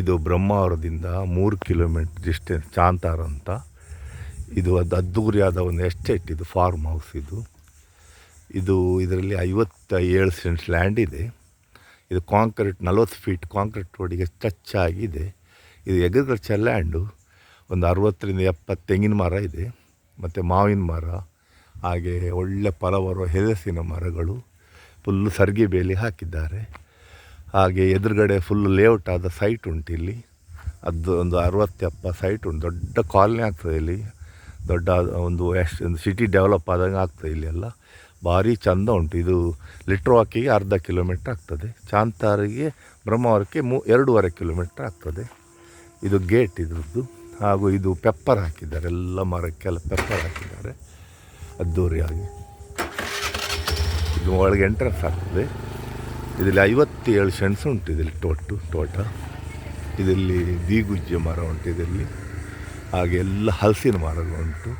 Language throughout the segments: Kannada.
ಇದು ಬ್ರಹ್ಮಾವರದಿಂದ 3 ಕಿಲೋಮೀಟ್ರ್ ಡಿಸ್ಟೆನ್ಸ್ ಚಾಂತಾರ ಅಂತ. ಇದು ಅದ್ದೂರಿಯಾದ ಒಂದು ಎಸ್ಟೇಟ್, ಇದು ಫಾರ್ಮ್ ಹೌಸ್. ಇದರಲ್ಲಿ 57 ಸೆಂಟ್ಸ್ ಲ್ಯಾಂಡ್ ಇದೆ. ಇದು ಕಾಂಕ್ರೀಟ್ 40 ಫೀಟ್ ಕಾಂಕ್ರೀಟ್ ರೋಡಿಗೆ ಟಚ್ ಆಗಿದೆ. ಇದು ಅಗ್ರಿಕಲ್ಚರ್ ಲ್ಯಾಂಡು. ಒಂದು 60ರಿಂದ 70 ತೆಂಗಿನ ಮರ ಇದೆ, ಮತ್ತು ಮಾವಿನ ಮರ, ಹಾಗೆ ಒಳ್ಳೆ ಫಲ ಬರುವ ಹೆಲಸಿನ ಮರಗಳು, ಫುಲ್ಲು ಸರ್ಗಿ ಬೇಲಿ ಹಾಕಿದ್ದಾರೆ. ಹಾಗೆ ಎದುರುಗಡೆ ಫುಲ್ಲು ಲೇಔಟ್ ಆದ ಸೈಟ್ ಉಂಟು ಇಲ್ಲಿ. ಅದು ಒಂದು 60-70 ಸೈಟ್ ಉಂಟು. ದೊಡ್ಡ ಕಾಲನಿ ಆಗ್ತದೆ ಇಲ್ಲಿ, ದೊಡ್ಡ ಒಂದು ಸಿಟಿ ಡೆವಲಪ್ ಆದಂಗೆ ಆಗ್ತದೆ ಇಲ್ಲಿ ಎಲ್ಲ. ಭಾರಿ ಚೆಂದ ಉಂಟು. ಇದು ಲಿಟ್ರ್ ವಾಕಿಗೆ ಅರ್ಧ ಕಿಲೋಮೀಟ್ರ್ ಆಗ್ತದೆ. ಚಾಂತಾರಿಗೆ ಬ್ರಹ್ಮಾವರಕ್ಕೆ 2.5 ಕಿಲೋಮೀಟ್ರ್ ಆಗ್ತದೆ. ಇದು ಗೇಟ್ ಇದ್ರದ್ದು. ಹಾಗೂ ಇದು ಪೆಪ್ಪರ್ ಹಾಕಿದ್ದಾರೆ, ಎಲ್ಲ ಮರಕ್ಕೆಲ್ಲ ಪೆಪ್ಪರ್ ಹಾಕಿದ್ದಾರೆ ಅದ್ದೂರಿಯಾಗಿ. ಇದು ಒಳಗೆ ಎಂಟ್ರೆನ್ಸ್ ಆಗ್ತದೆ. ಇದರಲ್ಲಿ 57 ಸೆಂಟ್ಸ್ ಉಂಟು. ಇದರಲ್ಲಿ ತೋಟ. ಇದರಲ್ಲಿ ದೀಗುಜ್ಜೆ ಮರ ಉಂಟು ಇದರಲ್ಲಿ. ಹಾಗೆ ಎಲ್ಲ ಹಲಸಿನ ಮರಗಳುಂಟು.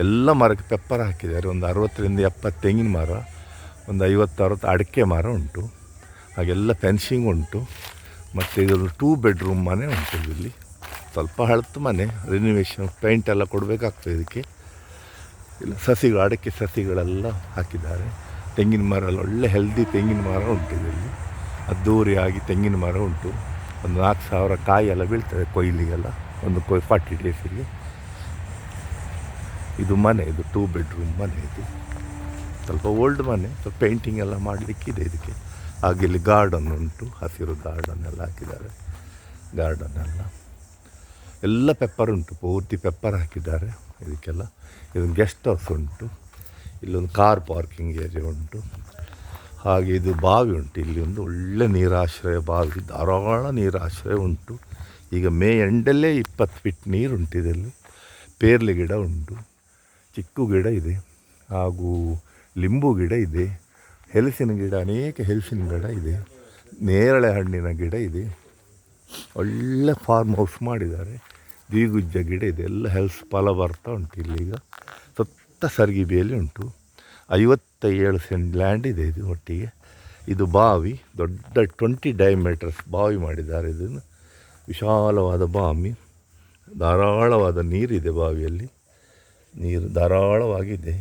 ಎಲ್ಲ ಮರಕ್ಕೆ ಪೆಪ್ಪರ್ ಹಾಕಿದ್ದಾರೆ. ಒಂದು 60ರಿಂದ 70 ತೆಂಗಿನ ಮರ, ಒಂದು 50-60 ಅಡಿಕೆ ಮರ ಉಂಟು. ಹಾಗೆಲ್ಲ ಫೆನ್ಸಿಂಗ್ ಉಂಟು. ಮತ್ತು ಇದೊಂದು 2 ಬೆಡ್ರೂಮ್ ಮನೆ ಉಂಟು ಇಲ್ಲಿ. ಸ್ವಲ್ಪ ಹಳತು ಮನೆ, ರಿನಿವೇಷನ್ ಪೇಂಟ್ ಎಲ್ಲ ಕೊಡಬೇಕಾಗ್ತದೆ ಇದಕ್ಕೆ. ಇಲ್ಲ ಅಡಿಕೆ ಸಸಿಗಳೆಲ್ಲ ಹಾಕಿದ್ದಾರೆ. ತೆಂಗಿನ ಮರ ಎಲ್ಲ ಒಳ್ಳೆ ಹೆಲ್ದಿ ತೆಂಗಿನ ಮರ ಉಂಟು ಇದರಲ್ಲಿ. ಅದ್ದೂರಿಯಾಗಿ ತೆಂಗಿನ ಮರ ಉಂಟು. ಒಂದು 4,000 ಕಾಯಿ ಎಲ್ಲ ಬೀಳ್ತದೆ ಕೊಯ್ಲಿಗೆಲ್ಲ, ಒಂದು 40 ಡೇಸಿಗೆ. ಇದು ಮನೆ, ಇದು 2 ಬೆಡ್ರೂಮ್ ಮನೆ. ಇದು ಸ್ವಲ್ಪ ಓಲ್ಡ್ ಮನೆ, ಸ್ವಲ್ಪ ಪೇಂಟಿಂಗ್ ಎಲ್ಲ ಮಾಡಲಿಕ್ಕಿದೆ ಇದಕ್ಕೆ. ಹಾಗೆ ಇಲ್ಲಿ ಗಾರ್ಡನ್ ಉಂಟು, ಹಸಿರು ಗಾರ್ಡನ್ ಎಲ್ಲ ಹಾಕಿದ್ದಾರೆ. ಎಲ್ಲ ಪೆಪ್ಪರ್ ಉಂಟು, ಪೂರ್ತಿ ಪೆಪ್ಪರ್ ಹಾಕಿದ್ದಾರೆ ಇದಕ್ಕೆಲ್ಲ. ಇದೊಂದು ಗೆಸ್ಟ್ ಹೌಸ್ ಉಂಟು. ಇಲ್ಲೊಂದು ಕಾರ್ ಪಾರ್ಕಿಂಗ್ ಏರಿಯಾ ಉಂಟು. ಹಾಗೆ ಇದು ಬಾವಿ ಉಂಟು. ಇಲ್ಲಿ ಒಂದು ಒಳ್ಳೆ ನೀರಾಶ್ರಯ ಬಾವಿ, ಧಾರಾಳ ನೀರಾಶ್ರಯ ಉಂಟು. ಈಗ ಮೇ ಎಂಡಲ್ಲೇ 20 ಫೀಟ್ ನೀರುಂಟು ಇದರಲ್ಲಿ. ಪೇರ್ಲೆ ಗಿಡ ಉಂಟು, ಚಿಕ್ಕು ಗಿಡ ಇದೆ, ಹಾಗೂ ಲಿಂಬು ಗಿಡ ಇದೆ, ಹೆಲಸಿನ ಗಿಡ, ಅನೇಕ ಹೆಲಸಿನ ಗಿಡ ಇದೆ, ನೇರಳೆ ಹಣ್ಣಿನ ಗಿಡ ಇದೆ. ಒಳ್ಳೆ ಫಾರ್ಮ್ ಹೌಸ್ ಮಾಡಿದ್ದಾರೆ. ದೀಗುಜ್ಜ ಗಿಡ ಇದೆ, ಎಲ್ಲ ಫಲ ಬರ್ತಾ ಉಂಟು ಇಲ್ಲೀಗ. ಸುತ್ತ ಸರ್ಗಿ ಬೇಲಿ ಉಂಟು. 57 ಸೆಂಟ್ ಲ್ಯಾಂಡ್ ಇದೆ ಇದು ಒಟ್ಟಿಗೆ. ಇದು ಬಾವಿ, ದೊಡ್ಡ 20 ಡೈಮೀಟರ್ಸ್ ಬಾವಿ ಮಾಡಿದ್ದಾರೆ. ಇದನ್ನು ವಿಶಾಲವಾದ ಬಾವಿ, ಧಾರಾಳವಾದ ನೀರಿದೆ ಬಾವಿಯಲ್ಲಿ. ನೀರು ಧಾರಾಳವಾಗಿದೆ.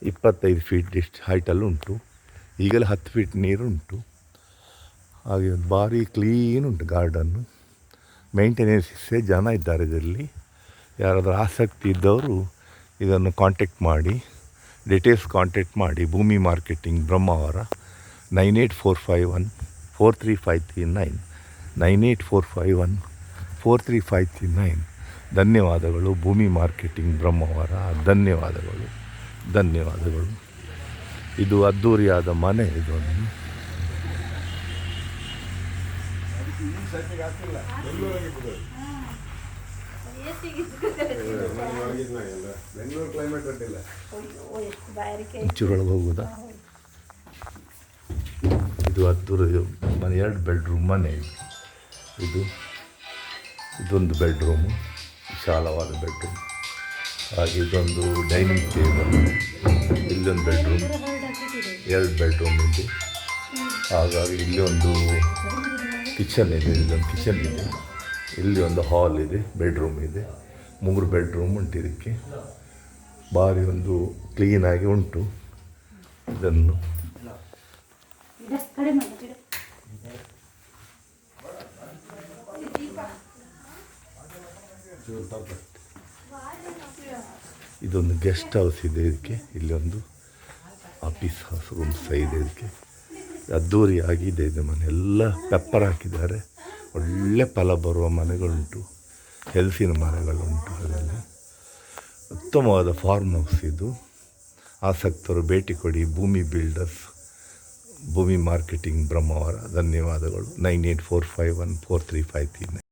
25 ಫೀಟ್ ಹೈಟಲ್ಲಿ ಉಂಟು. ಈಗಲೇ 10 ಫೀಟ್ ನೀರುಂಟು. ಹಾಗೆ ಒಂದು ಭಾರಿ ಕ್ಲೀನ್ ಉಂಟು ಗಾರ್ಡನ್ನು. ಮೇಂಟೆನೆನ್ಸೇ ಜನ ಇದ್ದಾರೆ ಇದರಲ್ಲಿ. ಯಾರಾದರೂ ಆಸಕ್ತಿ ಇದ್ದವರು ಇದನ್ನು ಕಾಂಟ್ಯಾಕ್ಟ್ ಮಾಡಿ, ಡೀಟೇಲ್ಸ್ ಕಾಂಟ್ಯಾಕ್ಟ್ ಮಾಡಿ. ಭೂಮಿ ಮಾರ್ಕೆಟಿಂಗ್ ಬ್ರಹ್ಮಾವರ 9845143539 9845143539. ಧನ್ಯವಾದಗಳು. ಭೂಮಿ ಮಾರ್ಕೆಟಿಂಗ್ ಬ್ರಹ್ಮಾವರ. ಧನ್ಯವಾದಗಳು. ಇದು ಅದ್ದೂರಿಯಾದ ಮನೆ. ಇದೊಂದು ಒಂಚೂರೊಳಗೆ ಹೋಗುದಾ? ಇದು ಅದ್ದೂರಿ ಮನೆ, 2 ಬೆಡ್ರೂಮ್ ಮನೆ. ಇದೊಂದು ಬೆಡ್ರೂಮು, ವಿಶಾಲವಾದ ಬೆಡ್ರೂಮ್. ಹಾಗೆ ಇದೊಂದು ಡೈನಿಂಗ್ ಟೇಬಲ್. ಇಲ್ಲೊಂದು ಬೆಡ್ರೂಮ್, 2 ಬೆಡ್ರೂಮ್ ಇದೆ. ಹಾಗಾಗಿ ಇಲ್ಲಿ ಒಂದು ಕಿಚನ್ ಇದೆ, ಇಲ್ಲೊಂದು ಕಿಚನ್ ಇದೆ. ಇಲ್ಲಿ ಒಂದು ಹಾಲ್ ಇದೆ, ಬೆಡ್ರೂಮ್ ಇದೆ. 3 ಬೆಡ್ರೂಮ್ ಉಂಟು ಇದಕ್ಕೆ. ಭಾರಿ ಒಂದು ಕ್ಲೀನಾಗಿ ಉಂಟು. ಇದನ್ನು ಇದೊಂದು ಗೆಸ್ಟ್ ಹೌಸ್ ಇದೆ ಇದಕ್ಕೆ. ಇಲ್ಲಿ ಒಂದು ಆಫೀಸ್ ಹೌಸ್ ರೂಮ್ಸ್ ಇದೆ ಇದಕ್ಕೆ. ಅದ್ದೂರಿಯಾಗಿದೆ ಇದು ಮನೆ. ಎಲ್ಲ ಪೆಪ್ಪರ್ ಹಾಕಿದ್ದಾರೆ. ಒಳ್ಳೆ ಫಲ ಬರುವ ಮನೆಗಳುಂಟು, ಹೆಲ್ಸಿನ ಮರಗಳುಂಟು. ಅದರಲ್ಲಿ ಉತ್ತಮವಾದ ಫಾರ್ಮ್ ಹೌಸ್ ಇದು. ಆಸಕ್ತರು ಭೇಟಿ ಕೊಡಿ. ಭೂಮಿ ಬಿಲ್ಡರ್ಸ್, ಭೂಮಿ ಮಾರ್ಕೆಟಿಂಗ್ ಬ್ರಹ್ಮಾವರ. ಧನ್ಯವಾದಗಳು. 9845143539.